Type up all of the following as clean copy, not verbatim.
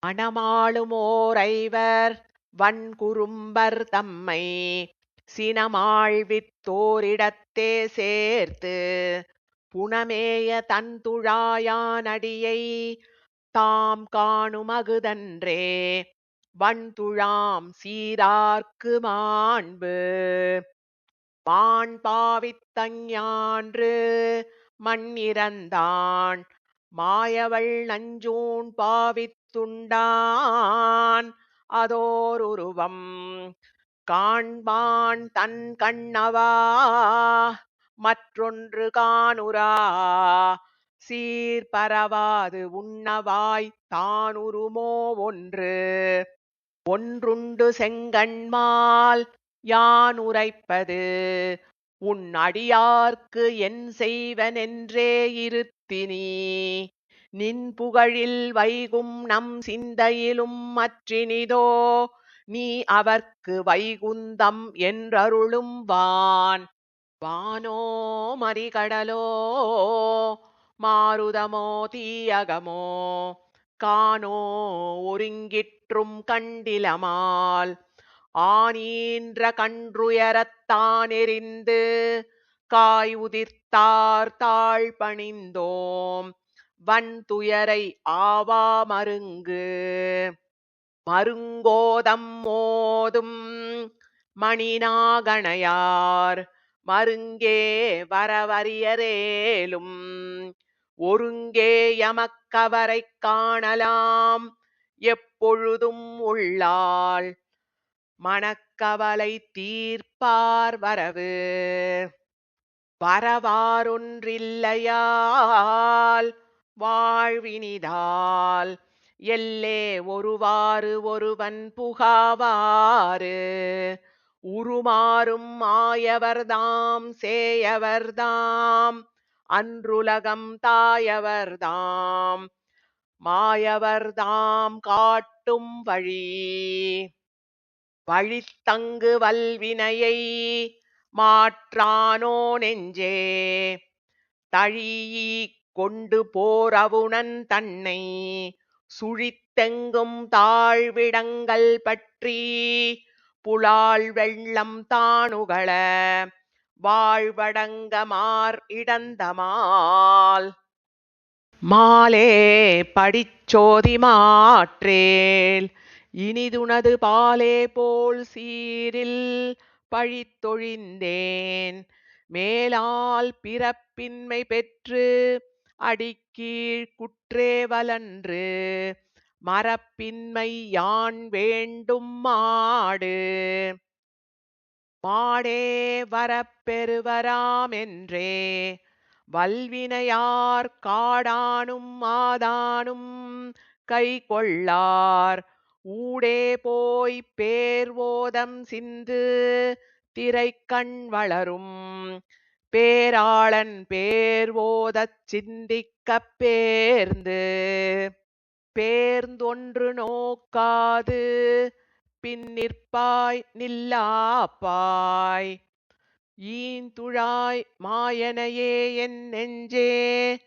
மணமாளுமோரைவர் வன்குறும்பர் தம்மை சினமாழ்வித்தோரிடத்தே சேர்த்து புனமேய தன்துழாயானடியை தாம் காணுமகுதன்றே வன்துழாம் சீரார்க்கு மாண்பு மாண்பாவித்தஞ்ஞான்று மண்ணிறந்தான் மாயவள் நஞ்சூன் பாவித்துண்டான் அதோருருவம் காண்பான் தன் கண்ணவா மற்றொன்று காணுரா சீர்பரவாது உண்ணவாய் தானுருமோ ஒன்றுண்டு செங்கண்மால் யான் உரைப்பது உன் அடியார்க்கு என் செய்வனென்றே இருத்தினி நின் புகழில் வைகும் நம் சிந்தையிலும் மற்றினிதோ நீ அவர்க்கு வைகுந்தம் என்றருளும் வானோ மறிகடலோ மாருதமோ தீயகமோ காணோ ஒருங்கிற்றும் கண்டிலமால் ஆனீன்ற கன்றுயரத்தானெறிந்து காய் உதிர்த்தார் தாழ் பணிந்தோம் வன்துயரை ஆவா மருங்கோதம் மோதும் மணிநாகணையார் மருங்கே வரவரியரேலும் ஒருங்கே எமக்கவரைக் காணலாம் எப்பொழுதும் உள்ளாள் மனக்கவலை தீர்ப்பார் வரவாறொன்றில்லையால் வாழ்வினிதால் எல்லே ஒருவாறு ஒருவன் புகாவாறு உருமாறும் ஆயவர்தாம் சேயவர்தாம் அன்றுலகம் தாயவர்தாம் மாயவர்தாம் காட்டும் வழித்தங்கு வல்வினையை மாற்றானோ நெஞ்சே தழீஇக் கொண்டு போரவுணன் தன்னை சுழித்தெங்கும் தாழ்விடங்கள் பற்றி புலால் வெள்ளம் தாணுகள வாழ்வடங்கமார் இடந்தமால் மாலே படிச்சோதி மாற்றேல் இனிதுனது பாலே போல் சீரில் பழித்தொழிந்தேன் மேலால் பிறப்பின்மை பெற்று அடிக்கீழ் குற்றேவலன்று மரப்பின்மை யான் வேண்டும் மாடே வரப்பெறுவராமென்றே வல்வினையார் காடானும் மாதானும் கை கொள்ளார் ஊடே போய் பேர்வோதம் சிந்து திரைக்கண் வளரும் பேராளன் பேர்வோதச் சிந்திக்கப் பேர்ந்தொன்று நோக்காது பின்னிற்பாய் நில்லாப்பாய் ஈந்துழாய் மாயனையே என் நெஞ்சே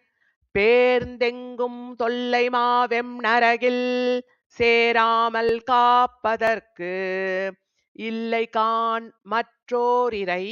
பேர்ந்தெங்கும் தொல்லை மாவெம் நரகில் சேராமல் காப்பதற்கு இல்லை காண் மற்றோர் இறை